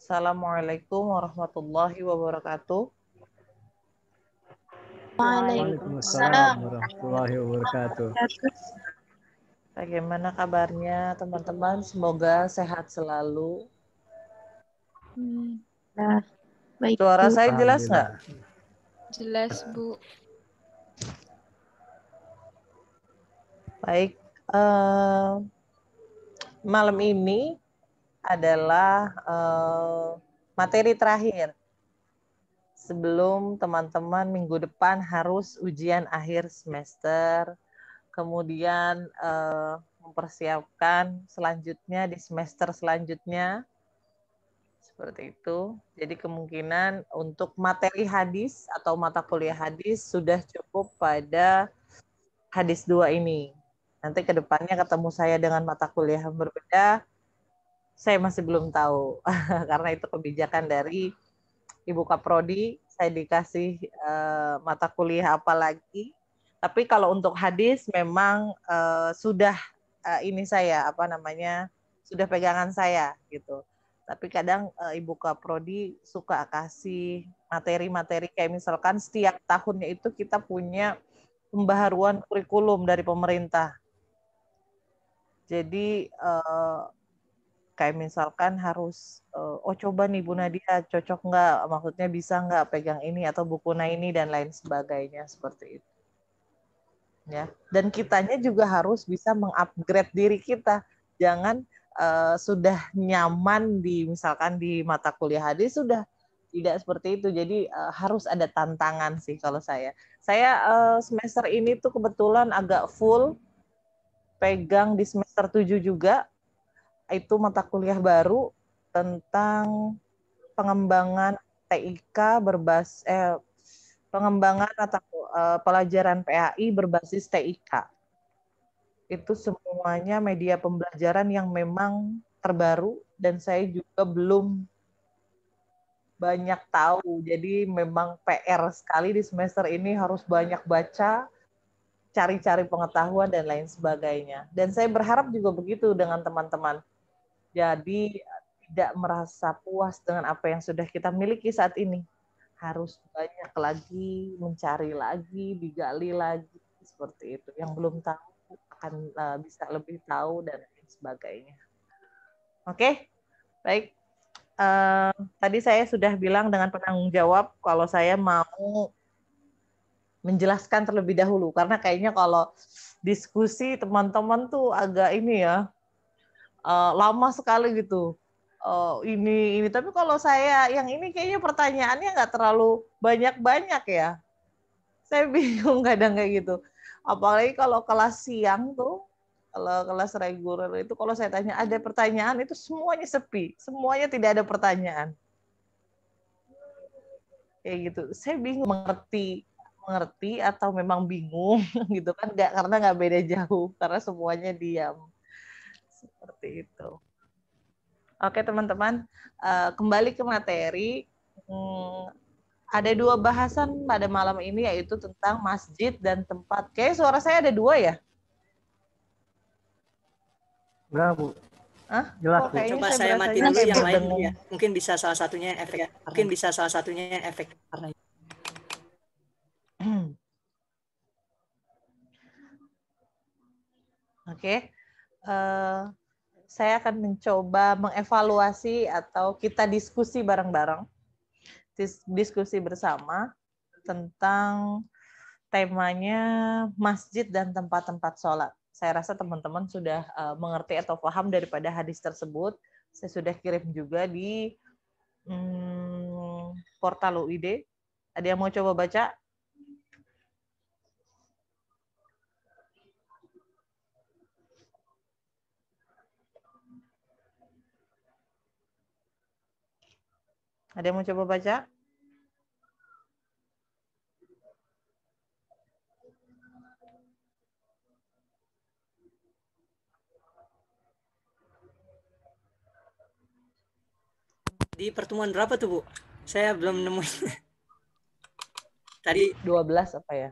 Assalamualaikum warahmatullahi wabarakatuh. Waalaikumsalam warahmatullahi wabarakatuh. Bagaimana kabarnya teman-teman? Semoga sehat selalu. Nah, baik, Suara Bu. saya jelas nggak? Jelas, Bu. Baik. Malam ini adalah materi terakhir sebelum teman-teman minggu depan harus ujian akhir semester, kemudian mempersiapkan selanjutnya di semester selanjutnya, seperti itu. Jadi kemungkinan untuk materi hadis atau mata kuliah hadis sudah cukup pada hadis 2 ini. Nanti ke depannya ketemu saya dengan mata kuliah yang berbeda, saya masih belum tahu karena itu kebijakan dari Ibu Kaprodi. Saya dikasih mata kuliah apa lagi. Tapi kalau untuk hadis memang sudah ini saya sudah pegangan saya gitu. Tapi kadang Ibu Kaprodi suka kasih materi-materi kayak misalkan setiap tahunnya itu kita punya pembaharuan kurikulum dari pemerintah. Jadi kayak misalkan harus coba nih Bu Nadia cocok nggak, maksudnya bisa nggak pegang ini atau buku ini dan lain sebagainya, seperti itu ya. Dan kitanya juga harus bisa mengupgrade diri kita, jangan sudah nyaman misalkan di mata kuliah hadis sudah tidak seperti itu. Jadi harus ada tantangan sih kalau saya semester ini tuh kebetulan agak full pegang di semester 7 juga. Itu mata kuliah baru tentang pengembangan TIK pengembangan atau pelajaran PAI berbasis TIK. Itu semuanya media pembelajaran yang memang terbaru dan saya juga belum banyak tahu. Jadi memang PR sekali di semester ini, harus banyak baca, cari-cari pengetahuan dan lain sebagainya. Dan saya berharap juga begitu dengan teman-teman. Jadi tidak merasa puas dengan apa yang sudah kita miliki saat ini. Harus banyak lagi, mencari lagi, digali lagi, seperti itu. Yang belum tahu akan bisa lebih tahu dan lain sebagainya. Oke, baik. Tadi saya sudah bilang dengan penanggung jawab kalau saya mau menjelaskan terlebih dahulu, karena kayaknya kalau diskusi teman-teman tuh agak ini ya, lama sekali gitu. Ini tapi kalau saya yang ini kayaknya pertanyaannya nggak terlalu banyak ya. Saya bingung kadang kayak gitu. Apalagi kalau kelas siang tuh, kalau kelas reguler itu kalau saya tanya ada pertanyaan itu semuanya sepi, semuanya tidak ada pertanyaan. Kayak gitu. Saya bingung mengerti atau memang bingung gitu kan, karena nggak beda jauh, karena semuanya diam. Seperti itu. Oke teman-teman, kembali ke materi. Ada 2 bahasan pada malam ini, yaitu tentang masjid dan tempat. Kayaknya suara saya ada 2 ya? Enggak, Bu. Hah? Jelas, Bu. Coba saya matiin dulu yang lain ya. Mungkin bisa salah satunya efek. Karena Oke. Saya akan mencoba mengevaluasi atau kita diskusi bareng-bareng. Diskusi bersama tentang temanya masjid dan tempat-tempat sholat. Saya rasa teman-teman sudah mengerti atau paham daripada hadis tersebut. Saya sudah kirim juga di portal UID. Ada yang mau coba baca? Ada yang mau coba baca? di pertemuan berapa tuh, Bu? Saya belum nemuin. Tadi 12 apa ya?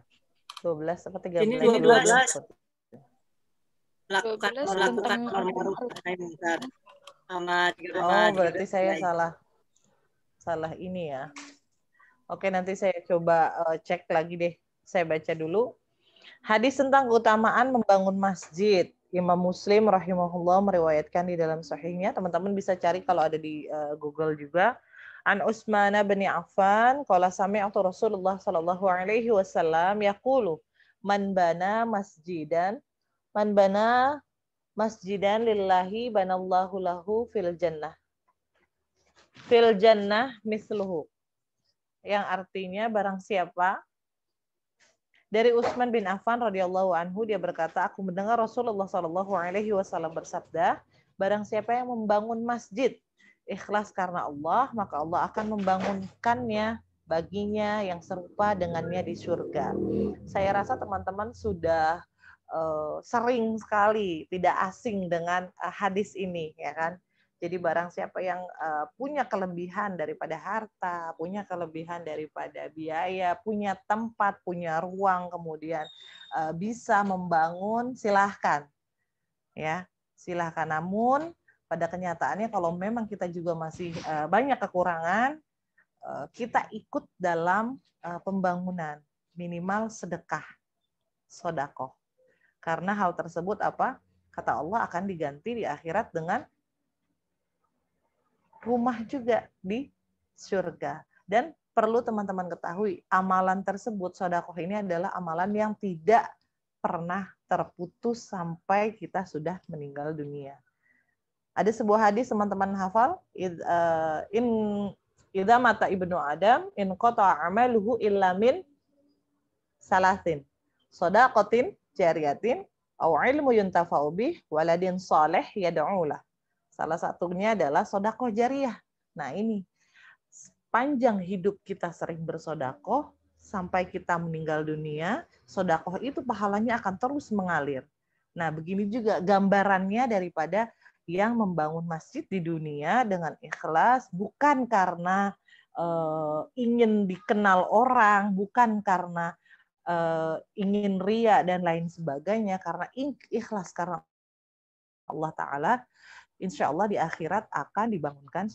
12 apa 13? Ini 12. Melakukan melakukan tentang norma sama berarti saya salah. masalah ini ya. Oke, nanti saya coba cek lagi deh. Saya baca dulu. Hadis tentang keutamaan membangun masjid. Imam Muslim rahimahullah meriwayatkan di dalam sahihnya. Teman-teman bisa cari kalau ada di Google juga. An Utsman bin Affan qala sami'tu Rasulullah sallallahu alaihi wasallam yaqulu man bana masjidan lillahi banallahu lahu fil jannah misluhu, yang artinya barang siapa, dari Utsman bin Affan radhiyallahu anhu, dia berkata, aku mendengar Rasulullah sallallahu alaihi wasallam bersabda, barang siapa yang membangun masjid ikhlas karena Allah, maka Allah akan membangunkannya baginya yang serupa dengannya di surga. Saya rasa teman-teman sudah sering sekali tidak asing dengan hadis ini, ya kan? Jadi barang siapa yang punya kelebihan daripada harta, punya kelebihan daripada biaya, punya tempat, punya ruang, kemudian bisa membangun, silahkan. Ya, silahkan. Namun pada kenyataannya kalau memang kita juga masih banyak kekurangan, kita ikut dalam pembangunan, minimal sedekah, sodakoh. Karena hal tersebut apa? Kata Allah akan diganti di akhirat dengan rumah juga di surga. Dan perlu teman-teman ketahui, amalan tersebut, sodakoh ini adalah amalan yang tidak pernah terputus sampai kita sudah meninggal dunia. Ada sebuah hadis teman-teman hafal, idza mata ibnu Adam in qata'a amaluhu illa min salasin, shadaqatin jariyatin aw ilmu yuntafa'u bih waladin saleh yad'u lah. Salah satunya adalah sodakoh jariah. Nah ini, panjang hidup kita sering bersodakoh, sampai kita meninggal dunia, sodakoh itu pahalanya akan terus mengalir. Nah begini juga gambarannya daripada yang membangun masjid di dunia dengan ikhlas, bukan karena ingin dikenal orang, bukan karena ingin ria dan lain sebagainya, karena ikhlas karena Allah Ta'ala, insya Allah di akhirat akan dibangunkan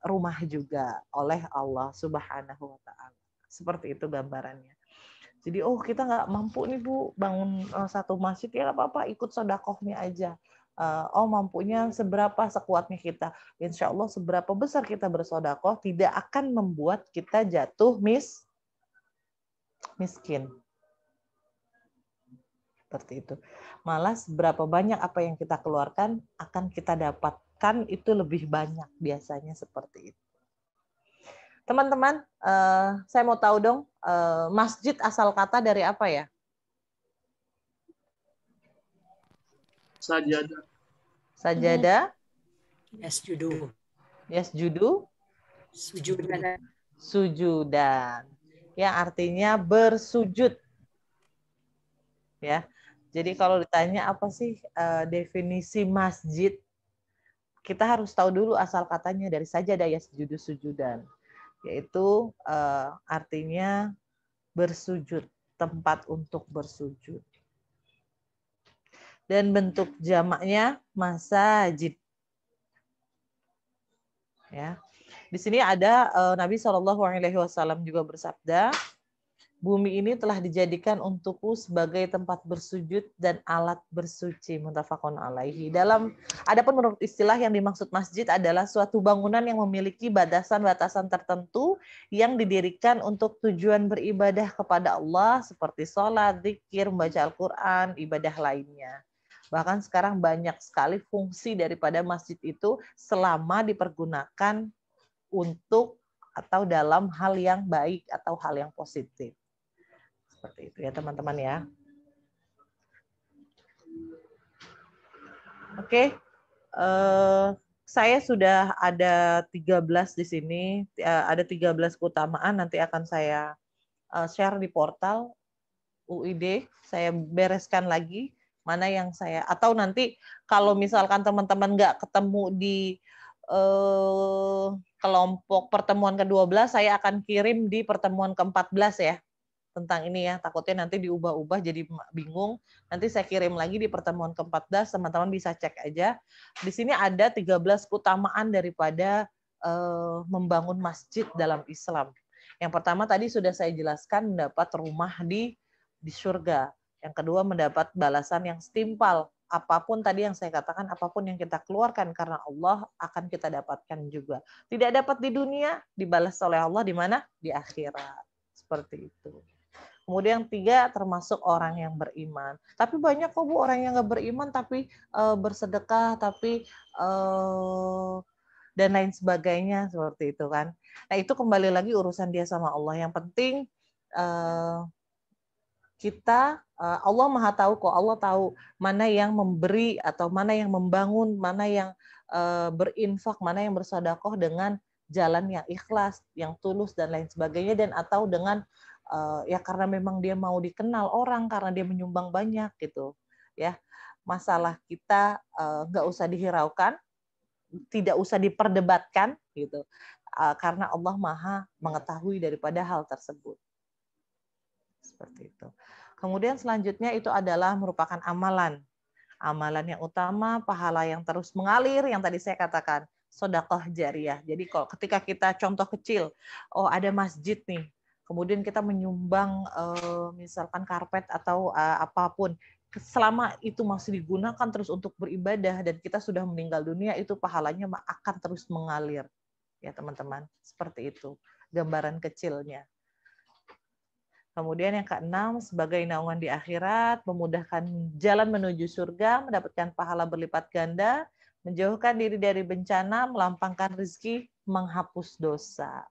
rumah juga oleh Allah Subhanahu wa Ta'ala. Seperti itu gambarannya. Jadi, kita nggak mampu nih Bu bangun satu masjid, ya nggak apa-apa, ikut sodakohnya aja. Mampunya seberapa, sekuatnya kita. Insya Allah seberapa besar kita bersodakoh tidak akan membuat kita jatuh miskin. Seperti itu. Malah seberapa banyak apa yang kita keluarkan akan kita dapatkan itu lebih banyak, biasanya seperti itu. Teman-teman, saya mau tahu dong, masjid asal kata dari apa ya? Sajadah. Sajadah. Yasjudu. Sujudan. Yang artinya bersujud. Ya. Jadi kalau ditanya apa sih definisi masjid, kita harus tahu dulu asal katanya dari sajadah, yasjudu sujudan, yaitu artinya bersujud, tempat untuk bersujud. Dan bentuk jamaknya masajid. Ya. Di sini ada Nabi SAW juga bersabda, bumi ini telah dijadikan untukku sebagai tempat bersujud dan alat bersuci, muttafaqun alaihi. Adapun menurut istilah yang dimaksud masjid adalah suatu bangunan yang memiliki batasan-batasan tertentu yang didirikan untuk tujuan beribadah kepada Allah seperti sholat, zikir, membaca Al-Quran, ibadah lainnya. Bahkan sekarang banyak sekali fungsi daripada masjid itu selama dipergunakan untuk atau dalam hal yang baik atau hal yang positif. Seperti itu ya teman-teman ya. Oke, saya sudah ada 13 di sini, ada 13 keutamaan, nanti akan saya share di portal UID, saya bereskan lagi mana yang saya, atau nanti kalau misalkan teman-teman nggak ketemu di kelompok pertemuan ke-12, saya akan kirim di pertemuan ke-14 ya, tentang ini ya, takutnya nanti diubah-ubah jadi bingung. Nanti saya kirim lagi di pertemuan ke-14, teman-teman bisa cek aja. Di sini ada 13 keutamaan daripada membangun masjid dalam Islam. Yang pertama tadi sudah saya jelaskan, mendapat rumah di surga. Yang kedua, mendapat balasan yang setimpal. Apapun tadi yang saya katakan, apapun yang kita keluarkan karena Allah akan kita dapatkan juga. Tidak dapat di dunia, dibalas oleh Allah di mana? Di akhirat. Seperti itu. Kemudian yang tiga, termasuk orang yang beriman. Tapi banyak kok Bu orang yang nggak beriman tapi bersedekah, tapi dan lain sebagainya seperti itu kan. Nah itu kembali lagi urusan dia sama Allah. Yang penting kita, Allah Maha tahu kok, Allah tahu mana yang memberi atau mana yang membangun, mana yang berinfak, mana yang bersedekah dengan jalan yang ikhlas, yang tulus dan lain sebagainya, dan atau dengan ya karena memang dia mau dikenal orang, karena dia menyumbang banyak gitu ya. Masalah kita nggak usah dihiraukan, tidak usah diperdebatkan gitu, karena Allah Maha mengetahui daripada hal tersebut. Seperti itu. Kemudian selanjutnya itu adalah merupakan amalan. Amalan yang utama, pahala yang terus mengalir, yang tadi saya katakan, sedekah jariyah. Jadi kalau ketika kita contoh kecil, oh ada masjid nih, kemudian kita menyumbang misalkan karpet atau apapun, selama itu masih digunakan terus untuk beribadah dan kita sudah meninggal dunia, itu pahalanya akan terus mengalir. Ya teman-teman, seperti itu gambaran kecilnya. Kemudian yang keenam, sebagai naungan di akhirat, memudahkan jalan menuju surga, mendapatkan pahala berlipat ganda, menjauhkan diri dari bencana, melampangkan rezeki, menghapus dosa.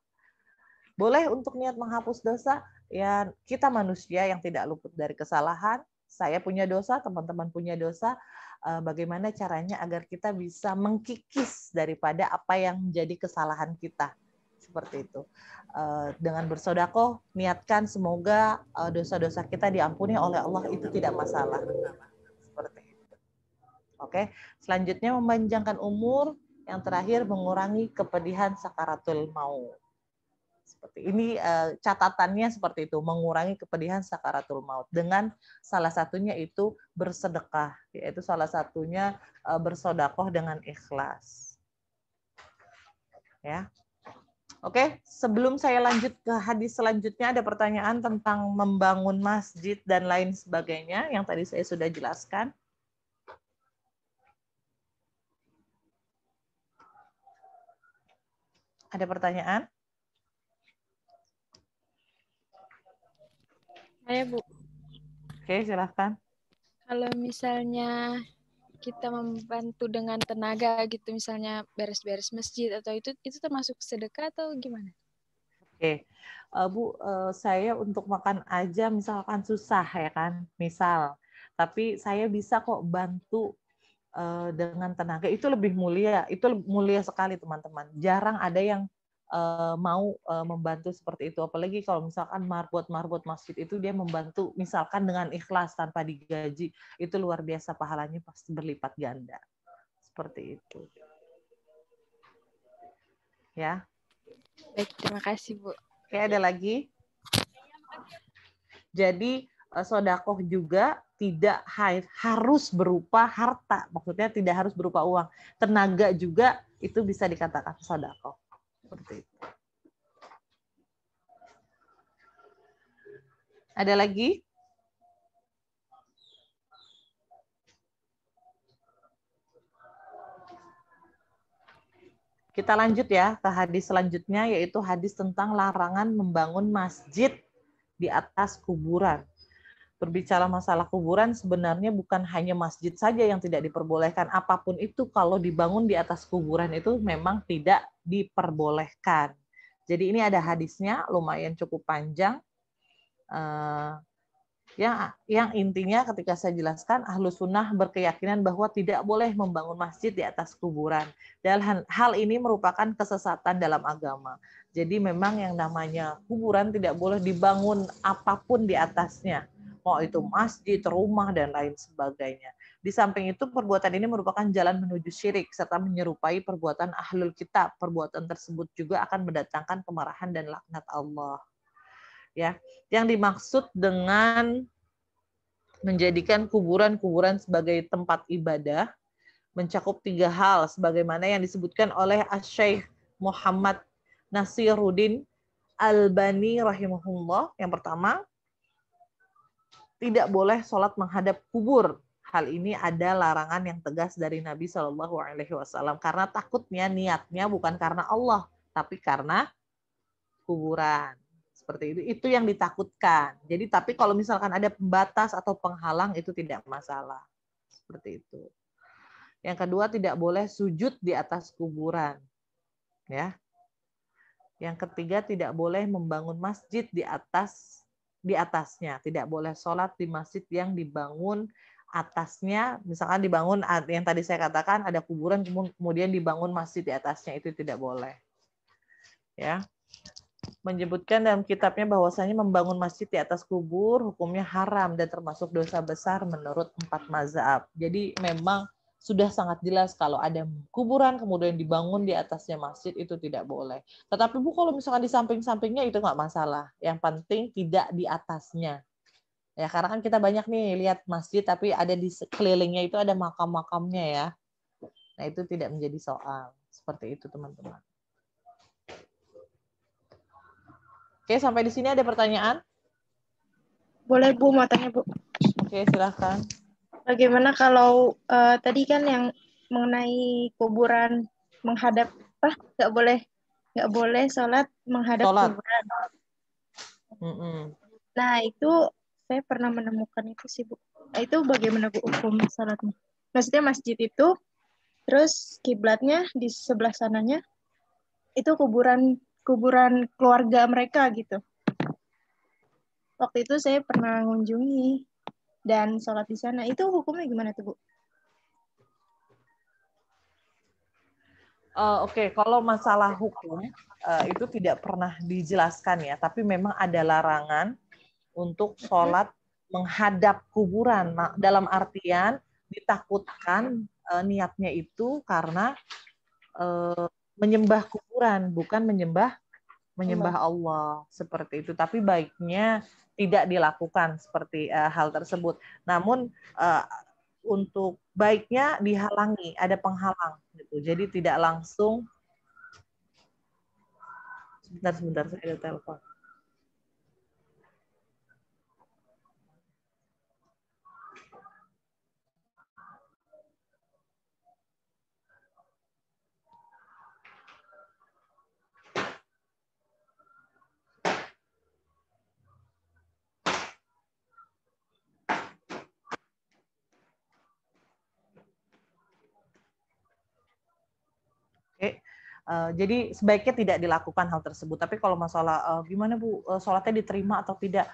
Boleh untuk niat menghapus dosa, ya kita manusia yang tidak luput dari kesalahan. Saya punya dosa, teman-teman punya dosa. Bagaimana caranya agar kita bisa mengkikis daripada apa yang menjadi kesalahan kita. Seperti itu. Dengan bersedekah, niatkan semoga dosa-dosa kita diampuni oleh Allah, itu tidak masalah. Seperti itu. Oke, selanjutnya memanjangkan umur, yang terakhir mengurangi kepedihan sakaratul maut. Seperti ini catatannya seperti itu, mengurangi kepedihan sakaratul maut dengan salah satunya itu bersedekah, yaitu salah satunya bersedekah dengan ikhlas. Ya. Oke, sebelum saya lanjut ke hadis selanjutnya, ada pertanyaan tentang membangun masjid dan lain sebagainya yang tadi saya sudah jelaskan. Ada pertanyaan? Saya Bu, Oke, silahkan. kalau misalnya kita membantu dengan tenaga gitu, misalnya beres-beres masjid atau itu termasuk sedekah atau gimana? Oke, Bu, saya untuk makan aja misalkan susah ya kan, misal. Tapi saya bisa kok bantu dengan tenaga, itu lebih mulia, itu mulia sekali teman-teman. Jarang ada yang mau membantu seperti itu, apalagi kalau misalkan marbot masjid itu dia membantu misalkan dengan ikhlas tanpa digaji, itu luar biasa, pahalanya pasti berlipat ganda. Seperti itu. Ya. Baik, terima kasih Bu. Oke, ada lagi? Jadi sedekah juga tidak harus berupa harta, maksudnya tidak harus berupa uang. Tenaga juga itu bisa dikatakan sedekah. Seperti itu. Ada lagi? Kita lanjut ya ke hadis selanjutnya, yaitu hadis tentang larangan membangun masjid di atas kuburan. Berbicara masalah kuburan, sebenarnya bukan hanya masjid saja yang tidak diperbolehkan. Apapun itu kalau dibangun di atas kuburan itu memang tidak diperbolehkan. Jadi ini ada hadisnya, lumayan cukup panjang. Yang intinya ketika saya jelaskan, Ahlus Sunnah berkeyakinan bahwa tidak boleh membangun masjid di atas kuburan. Dan hal ini merupakan kesesatan dalam agama. Jadi memang yang namanya kuburan tidak boleh dibangun apapun di atasnya. Mau itu masjid, rumah, dan lain sebagainya. Di samping itu, perbuatan ini merupakan jalan menuju syirik, serta menyerupai perbuatan ahlul kitab. Perbuatan tersebut juga akan mendatangkan kemarahan dan laknat Allah. Ya, yang dimaksud dengan menjadikan kuburan-kuburan sebagai tempat ibadah mencakup 3 hal, sebagaimana yang disebutkan oleh Asy-Syaikh Muhammad Nasiruddin Albani rahimahullah. Yang pertama, tidak boleh sholat menghadap kubur. Hal ini ada larangan yang tegas dari Nabi Shallallahu Alaihi Wasallam karena takutnya niatnya bukan karena Allah, tapi karena kuburan. Seperti itu. Itu yang ditakutkan. Jadi, tapi kalau misalkan ada pembatas atau penghalang itu tidak masalah. Seperti itu. Yang kedua, tidak boleh sujud di atas kuburan. Ya. Yang ketiga, tidak boleh membangun masjid di atasnya. Tidak boleh sholat di masjid yang dibangun atasnya, misalkan dibangun yang tadi saya katakan ada kuburan kemudian dibangun masjid di atasnya, itu tidak boleh. Ya. Menyebutkan dalam kitabnya bahwasanya membangun masjid di atas kubur hukumnya haram dan termasuk dosa besar menurut 4 mazhab. Jadi memang sudah sangat jelas kalau ada kuburan kemudian dibangun di atasnya masjid itu tidak boleh. Tetapi Bu, kalau misalkan di samping-sampingnya itu nggak masalah. Yang penting tidak di atasnya. Ya, karena kan kita banyak nih lihat masjid tapi ada di sekelilingnya itu ada makam-makamnya ya. Nah, itu tidak menjadi soal. Seperti itu, teman-teman. Oke, sampai di sini ada pertanyaan? Boleh Bu, mau tanya Bu. Oke, silahkan. Bagaimana kalau tadi kan yang mengenai kuburan menghadap nggak boleh sholat menghadap kuburan. Nah, itu saya pernah menemukan itu sih Bu. Nah, itu bagaimana Bu hukum sholatnya? Maksudnya masjid itu, terus kiblatnya di sebelah sananya itu kuburan keluarga mereka gitu. Waktu itu saya pernah mengunjungi dan sholat di sana. Itu hukumnya gimana tuh Bu? Oke, kalau masalah hukum itu tidak pernah dijelaskan ya, tapi memang ada larangan untuk sholat menghadap kuburan. Dalam artian ditakutkan niatnya itu karena menyembah kuburan, bukan menyembah Allah seperti itu. Tapi baiknya tidak dilakukan seperti hal tersebut. Namun untuk baiknya dihalangi, ada penghalang gitu. Jadi tidak langsung. Sebentar saya ada telepon. Jadi sebaiknya tidak dilakukan hal tersebut. Tapi kalau masalah gimana Bu, sholatnya diterima atau tidak,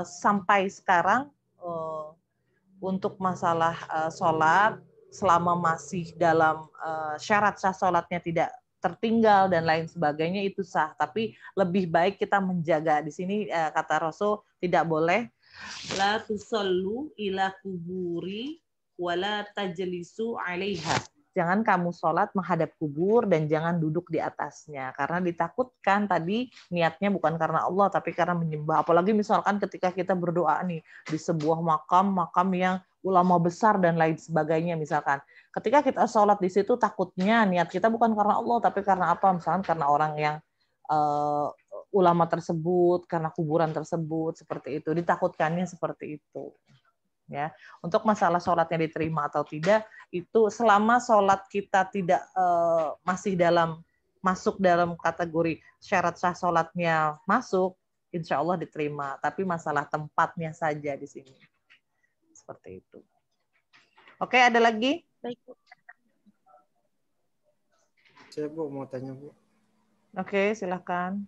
sampai sekarang untuk masalah sholat selama masih dalam syarat sah sholatnya tidak tertinggal dan lain sebagainya itu sah. Tapi lebih baik kita menjaga. Di sini kata Rasul tidak boleh la tusallu ila kuburi wala tajlisu 'alaiha. Jangan kamu sholat menghadap kubur dan jangan duduk di atasnya. Karena ditakutkan tadi niatnya bukan karena Allah, tapi karena menyembah. Apalagi misalkan ketika kita berdoa nih di sebuah makam yang ulama besar dan lain sebagainya misalkan. Ketika kita sholat di situ takutnya niat kita bukan karena Allah, tapi karena apa? Misalkan karena orang yang ulama tersebut, karena kuburan tersebut, seperti itu. Ditakutkannya seperti itu. Ya, untuk masalah sholatnya diterima atau tidak itu selama sholat kita tidak masuk dalam kategori syarat sah sholatnya masuk, insya Allah diterima. Tapi masalah tempatnya saja di sini seperti itu. Oke, ada lagi? Baik Bu. Saya Bu mau tanya Bu. Oke, silakan.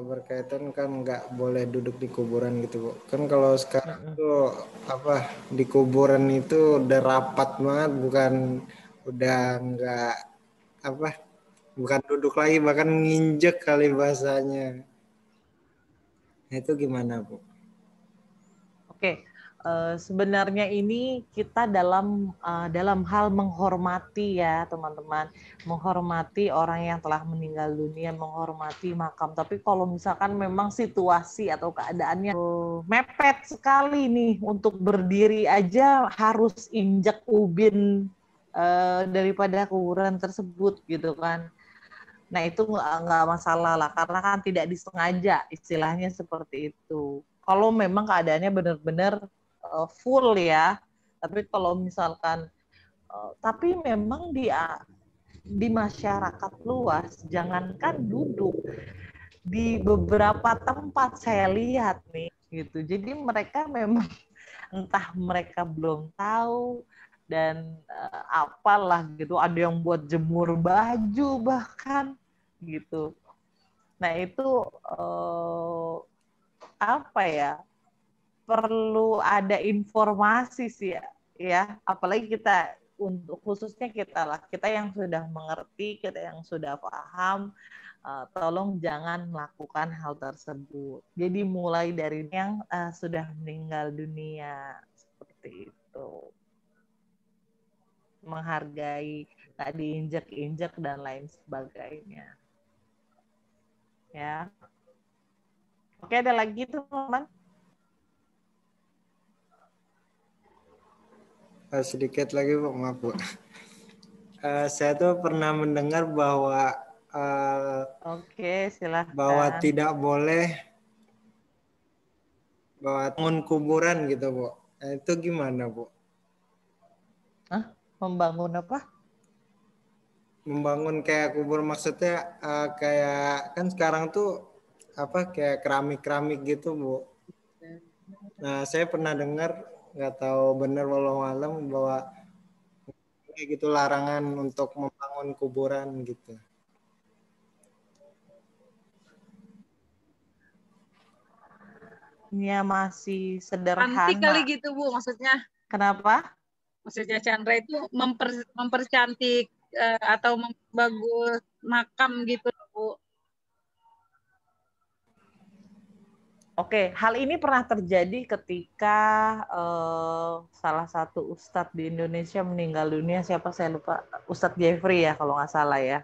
Berkaitan kan nggak boleh duduk di kuburan gitu Bu. Kan kalau sekarang tuh di kuburan itu udah rapat banget, udah nggak bukan duduk lagi, bahkan nginjek kali bahasanya. Nah, itu gimana Bu? Oke. Sebenarnya ini kita dalam hal menghormati ya teman-teman, menghormati orang yang telah meninggal dunia, menghormati makam. Tapi kalau misalkan memang situasi atau keadaannya mepet sekali nih untuk berdiri aja harus injak ubin daripada kuburan tersebut gitu kan. Nah itu nggak masalah lah, karena kan tidak disengaja, istilahnya seperti itu. Kalau memang keadaannya benar-benar full ya, tapi kalau misalkan, tapi memang di masyarakat luas, jangankan duduk, di beberapa tempat saya lihat nih, gitu. Jadi mereka memang entah mereka belum tahu dan apalah gitu, ada yang buat jemur baju bahkan gitu. Nah itu apa ya, perlu ada informasi sih ya, apalagi kita, untuk khususnya kita lah, kita yang sudah mengerti, kita yang sudah paham, tolong jangan melakukan hal tersebut. Jadi mulai dari yang sudah meninggal dunia, seperti itu. Menghargai, tak diinjak-injak dan lain sebagainya. Ya. Oke, ada lagi teman-teman? Sedikit lagi Bu, maaf Bu. Saya tuh pernah mendengar bahwa Oke, silahkan. bahwa tidak boleh bangun kuburan gitu Bu. Nah, itu gimana Bu? Hah? Membangun apa? Membangun kayak kubur, maksudnya kayak kan sekarang tuh apa kayak keramik-keramik gitu Bu. Nah saya pernah dengar, nggak tahu benar walau alam, bahwa kayak gitu larangan untuk membangun kuburan gitu. Ini masih sederhana. Cantik kali gitu Bu, maksudnya. Kenapa? Maksudnya Chandra itu mempercantik atau membagus makam gitu Bu. Oke, hal ini pernah terjadi ketika salah satu ustadz di Indonesia meninggal dunia, siapa saya lupa, Ustadz Jeffrey ya kalau nggak salah ya.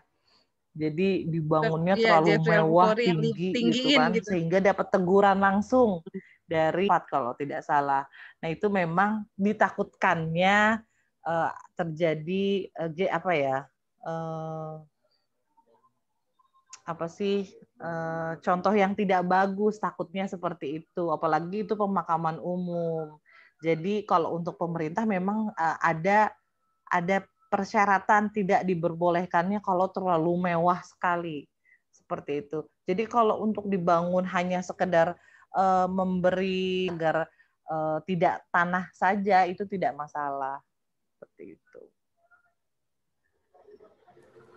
Jadi dibangunnya terlalu Jeffrey mewah, Al-Bukhari tinggi gitu kan, gitu. sehingga dapat teguran langsung dari Pak kalau tidak salah. Nah itu memang ditakutkannya terjadi apa ya? Apa sih contoh yang tidak bagus, takutnya seperti itu, apalagi itu pemakaman umum. Jadi kalau untuk pemerintah memang ada persyaratan tidak diperbolehkannya kalau terlalu mewah sekali, seperti itu. Jadi kalau untuk dibangun hanya sekedar memberi agar tidak tanah saja, itu tidak masalah, seperti itu.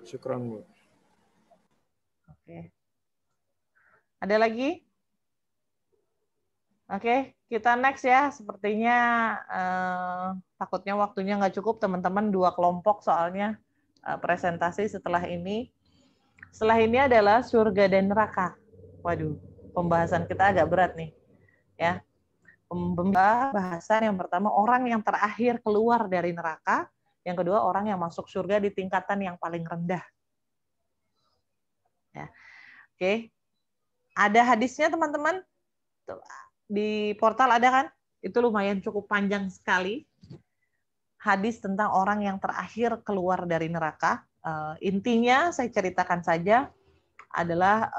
Syukron Bu. Oke. Ada lagi? Oke, kita next ya. Sepertinya takutnya waktunya nggak cukup, teman-teman. 2 kelompok soalnya presentasi setelah ini. Setelah ini adalah surga dan neraka. Waduh, pembahasan kita agak berat nih. Ya, pembahasan yang pertama, orang yang terakhir keluar dari neraka. Yang kedua, orang yang masuk surga di tingkatan yang paling rendah. Ya. Oke, ada hadisnya teman-teman? Di portal ada kan? Itu lumayan cukup panjang sekali. Hadis tentang orang yang terakhir keluar dari neraka. Intinya saya ceritakan saja adalah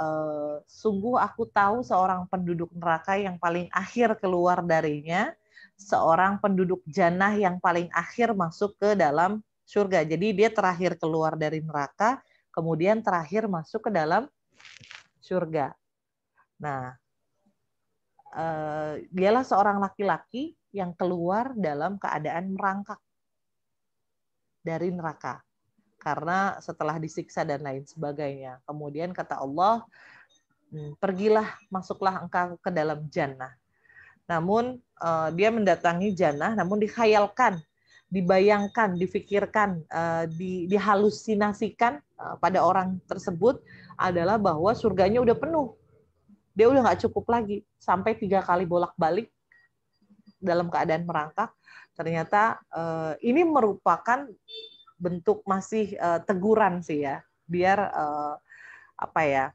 sungguh aku tahu seorang penduduk neraka yang paling akhir keluar darinya, seorang penduduk jannah yang paling akhir masuk ke dalam surga. Jadi dia terakhir keluar dari neraka, kemudian terakhir masuk ke dalam surga. Nah, dialah seorang laki-laki yang keluar dalam keadaan merangkak dari neraka karena setelah disiksa dan lain sebagainya. Kemudian kata Allah, pergilah, masuklah engkau ke dalam jannah. Namun dia mendatangi jannah, namun dikhayalkan, dibayangkan, difikirkan, dihalusinasikan pada orang tersebut adalah bahwa surganya udah penuh. Dia udah nggak cukup lagi, sampai 3 kali bolak-balik dalam keadaan merangkak. Ternyata ini merupakan bentuk masih teguran sih ya, biar apa ya?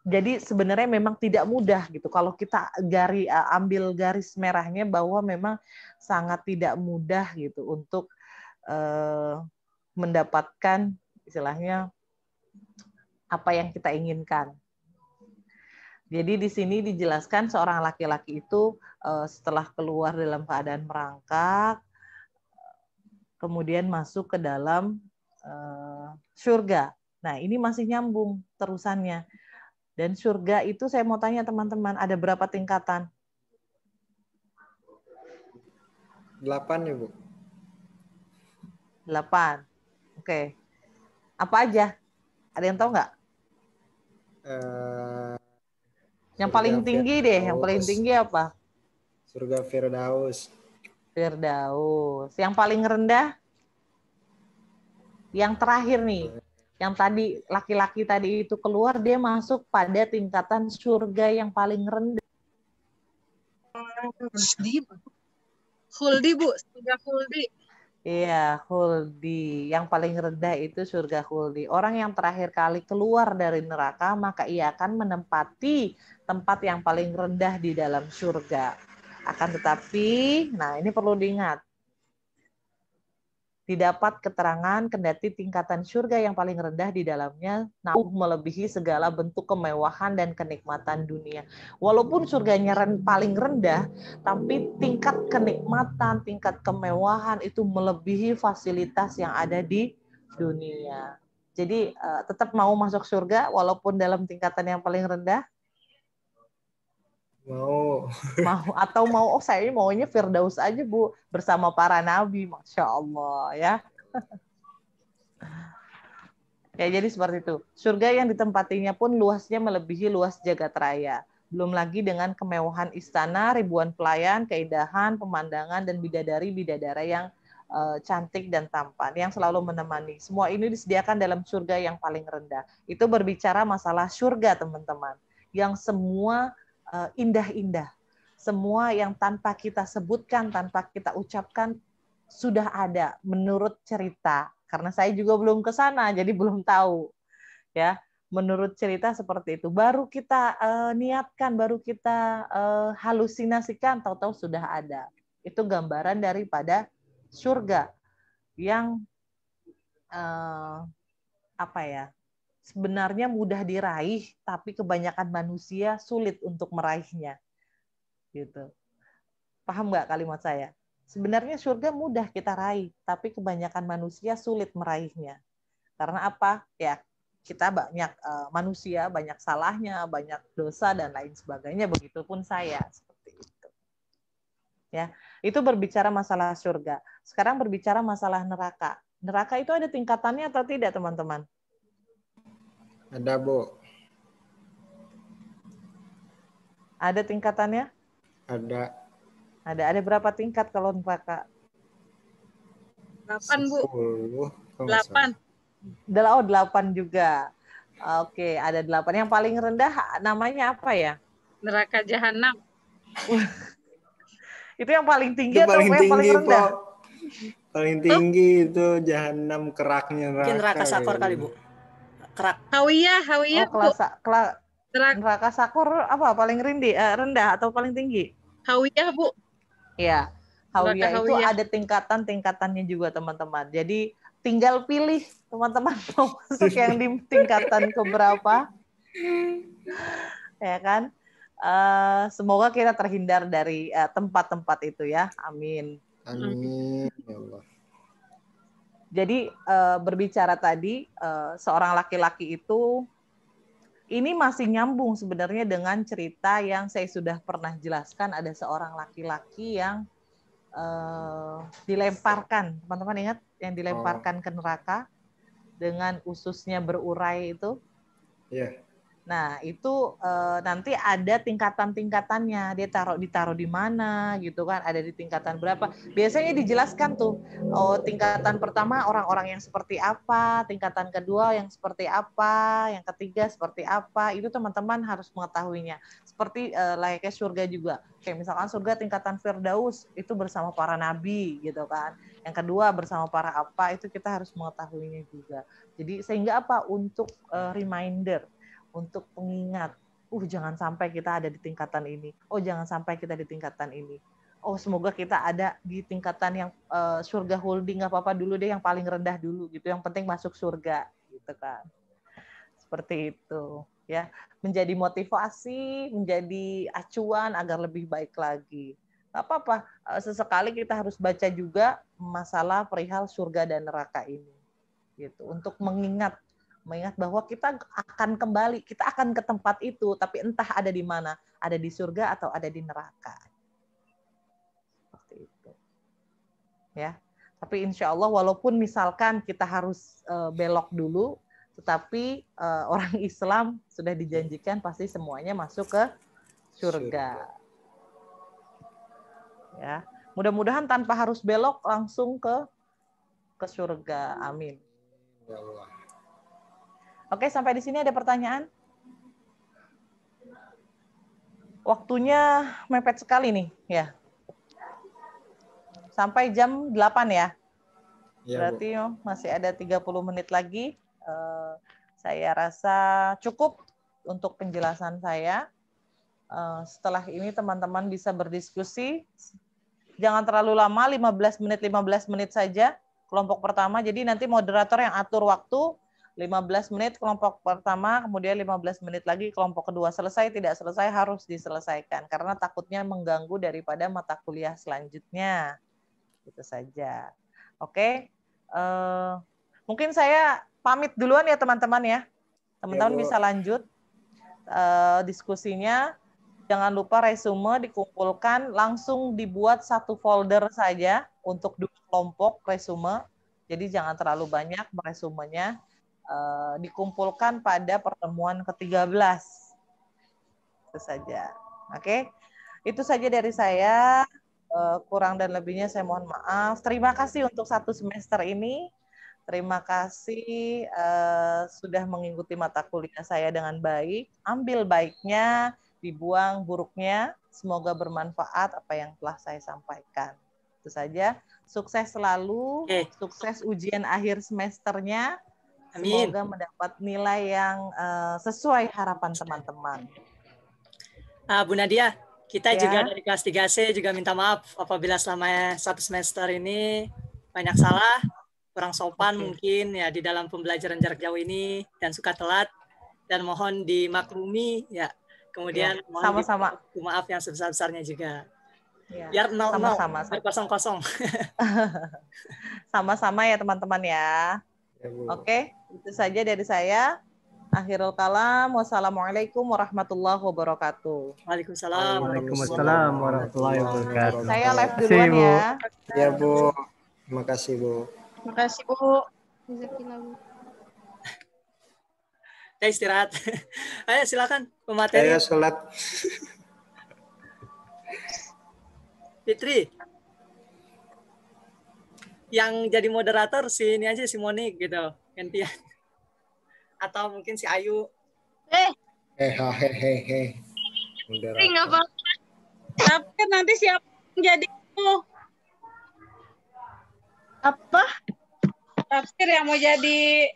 Jadi sebenarnya memang tidak mudah gitu. Kalau kita ambil garis merahnya bahwa memang sangat tidak mudah gitu untuk mendapatkan istilahnya apa yang kita inginkan. Jadi di sini dijelaskan seorang laki-laki itu setelah keluar dalam keadaan merangkak, kemudian masuk ke dalam surga. Nah, ini masih nyambung terusannya. Dan surga itu saya mau tanya teman-teman, ada berapa tingkatan? 8 ya, Bu. 8. Oke. Apa aja? Ada yang tahu nggak? Yang Surga paling tinggi deh, yang paling Firdaus. tinggi apa? Surga Firdaus. Firdaus. Yang paling rendah? Yang terakhir nih, yang tadi laki-laki tadi itu keluar, dia masuk pada tingkatan surga yang paling rendah. Khuldi, Bu. Surga Khuldi. Iya, khuldi. Yang paling rendah itu surga khuldi. Orang yang terakhir kali keluar dari neraka, maka ia akan menempati tempat yang paling rendah di dalam surga. Akan tetapi, nah ini perlu diingat, didapat keterangan kendati tingkatan surga yang paling rendah di dalamnya melebihi segala bentuk kemewahan dan kenikmatan dunia. Walaupun surganya paling rendah, tapi tingkat kenikmatan, tingkat kemewahan itu melebihi fasilitas yang ada di dunia. Jadi tetap mau masuk surga walaupun dalam tingkatan yang paling rendah? Mau. Atau mau, saya maunya Firdaus aja, Bu, bersama para nabi. Masya Allah ya. Ya, jadi seperti itu. Surga yang ditempatinya pun luasnya melebihi luas jagat raya. Belum lagi dengan kemewahan istana, ribuan pelayan, keindahan, pemandangan, dan bidadari-bidadara yang cantik dan tampan, yang selalu menemani. Semua ini disediakan dalam surga yang paling rendah. Itu berbicara masalah surga, teman-teman. Yang semua indah-indah. Semua yang tanpa kita sebutkan, tanpa kita ucapkan, sudah ada menurut cerita. Karena saya juga belum ke sana, jadi belum tahu. Ya, menurut cerita seperti itu. Baru kita niatkan, baru kita halusinasikan, tahu-tahu sudah ada. Itu gambaran daripada surga yang apa ya? Sebenarnya mudah diraih, tapi kebanyakan manusia sulit untuk meraihnya. Gitu. Paham nggak kalimat saya? Sebenarnya surga mudah kita raih, tapi kebanyakan manusia sulit meraihnya. Karena apa? Ya, kita banyak manusia, banyak salahnya, banyak dosa dan lain sebagainya. Begitupun saya, seperti itu. Ya, itu berbicara masalah surga. Sekarang berbicara masalah neraka. Neraka itu ada tingkatannya atau tidak, teman-teman? Ada, Bu. Ada tingkatannya? Ada. Ada berapa tingkat kalau neraka? 8, Bu. 10. 8. 8 juga. Oke, ada 8. Yang paling rendah namanya apa ya? Neraka Jahanam. Itu yang paling tinggi Itu atau paling yang tinggi, paling rendah? Po. Paling tinggi itu Jahanam, keraknya neraka. Mungkin neraka sakor kali, Bu. Kerak. Hawiyah, Bu. Neraka sakor apa? Paling rendah atau paling tinggi? Hawiyah, Bu. Iya. Hawiyah itu ada tingkatan-tingkatannya juga, teman-teman. Jadi tinggal pilih, teman-teman, mau masuk yang di tingkatan keberapa. Ya kan? Semoga kita terhindar dari tempat-tempat itu ya. Amin. Amin. Ya Allah. Jadi berbicara tadi, seorang laki-laki itu, ini masih nyambung sebenarnya dengan cerita yang saya sudah pernah jelaskan. Ada seorang laki-laki yang dilemparkan, teman-teman ingat yang dilemparkan ke neraka dengan ususnya berurai itu? Iya. Nah, itu nanti ada tingkatan-tingkatannya. Dia ditaruh di mana gitu kan, ada di tingkatan berapa. Biasanya dijelaskan tuh, tingkatan pertama orang-orang yang seperti apa, tingkatan kedua yang seperti apa, yang ketiga seperti apa. Itu teman-teman harus mengetahuinya. Seperti layaknya surga juga. Kayak misalkan surga tingkatan Firdaus itu bersama para nabi gitu kan. Yang kedua bersama para apa, itu kita harus mengetahuinya juga. Jadi sehingga apa? Untuk reminder, untuk pengingat, jangan sampai kita ada di tingkatan ini. Jangan sampai kita di tingkatan ini. oh semoga kita ada di tingkatan yang surga holding, nggak apa-apa dulu deh, yang paling rendah dulu gitu, yang penting masuk surga gitu kan. Seperti itu ya, menjadi motivasi, menjadi acuan agar lebih baik lagi. Nggak apa-apa, sesekali kita harus baca juga masalah perihal surga dan neraka ini gitu, untuk mengingat bahwa kita akan kembali, kita akan ke tempat itu, tapi entah ada di mana, ada di surga atau ada di neraka. Seperti itu. Ya. Tapi insya Allah walaupun misalkan kita harus belok dulu, tetapi orang Islam sudah dijanjikan pasti semuanya masuk ke surga. Ya. Mudah-mudahan tanpa harus belok langsung ke surga. Amin. Ya Allah. Oke, sampai di sini ada pertanyaan? Waktunya mepet sekali nih, ya. Sampai jam 8 ya. Ya, berarti masih ada 30 menit lagi. Saya rasa cukup untuk penjelasan saya. Setelah ini teman-teman bisa berdiskusi. Jangan terlalu lama, 15 menit saja kelompok pertama. Jadi nanti moderator yang atur waktu 15 menit kelompok pertama, kemudian 15 menit lagi kelompok kedua. Selesai, tidak selesai harus diselesaikan. Karena takutnya mengganggu daripada mata kuliah selanjutnya. Itu saja. Oke. Mungkin saya pamit duluan ya teman-teman ya. Teman-teman bisa lanjut diskusinya. Jangan lupa resume dikumpulkan, langsung dibuat satu folder saja untuk 2 kelompok resume. Jadi jangan terlalu banyak resumenya. Dikumpulkan pada pertemuan ke-13. Itu saja. Oke. Itu saja dari saya. Kurang dan lebihnya saya mohon maaf. Terima kasih untuk 1 semester ini. Terima kasih sudah mengikuti mata kuliah saya dengan baik. Ambil baiknya, dibuang buruknya. Semoga bermanfaat apa yang telah saya sampaikan. Itu saja. Sukses selalu. Sukses ujian akhir semesternya. Amin. Semoga mendapat nilai yang sesuai harapan teman-teman. Bu Nadia, kita Ya. juga dari kelas 3C juga minta maaf apabila selama 1 semester ini banyak salah, kurang sopan mungkin ya di dalam pembelajaran jarak jauh ini dan suka telat, dan mohon dimaklumi ya. Kemudian Ya, mohon sama-sama. maaf yang sebesar-besarnya juga. Ya, Biar 0-0, biar 0-0. Sama-sama ya teman-teman ya. Oke, itu saja dari saya. Akhirul kalam. Wassalamualaikum warahmatullahi wabarakatuh. Waalaikumsalam. Waalaikumsalam warahmatullahi wabarakatuh. Saya live duluan ya. Ya Bu. Terima kasih Bu. Terima kasih Bu. Jazakallah, Bu. Kita istirahat. Ayo silakan pemateri. Saya sholat. Fitri. Yang jadi moderator si ini aja, si Monik gitu. Gantian. Atau mungkin si Ayu. Hehehe. Fitri nggak apa-apa. Tapi nanti siapa yang jadi itu? Apa? Tafsir yang mau jadi.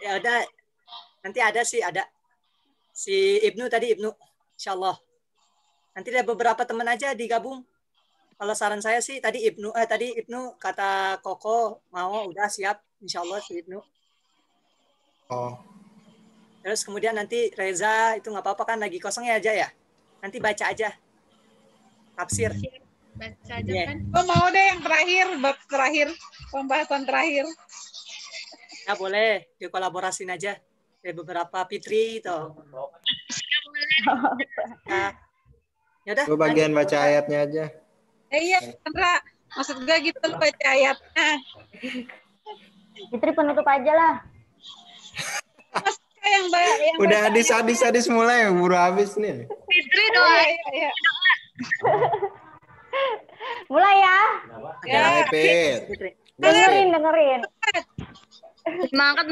Ya udah. Nanti ada si Ibnu tadi, Ibnu. Insyaallah. Nanti ada beberapa teman aja digabung. Kalau saran saya sih tadi Ibnu kata Koko mau, udah siap insyaallah si Ibnu. Oh. Terus kemudian nanti Reza itu nggak apa-apa kan lagi kosong ya aja ya. Nanti baca aja tafsir. Baca aja kan. Gue mau deh yang terakhir, pembahasan terakhir. Ya boleh, dikolaborasin aja. Ada beberapa Fitri itu. Nah, ya udah. Lu bagian baca ayatnya aja. Iya, Sandra. Maksud gue gitu baca ayatnya. Fitri penutup aja lah. Yang udah hadis mulai, buru habis nih. Fitri doa. Iya. Mulai ya. Ya, Fit. Dengerin. Semangat.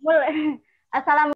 Mulai. Assalamualaikum.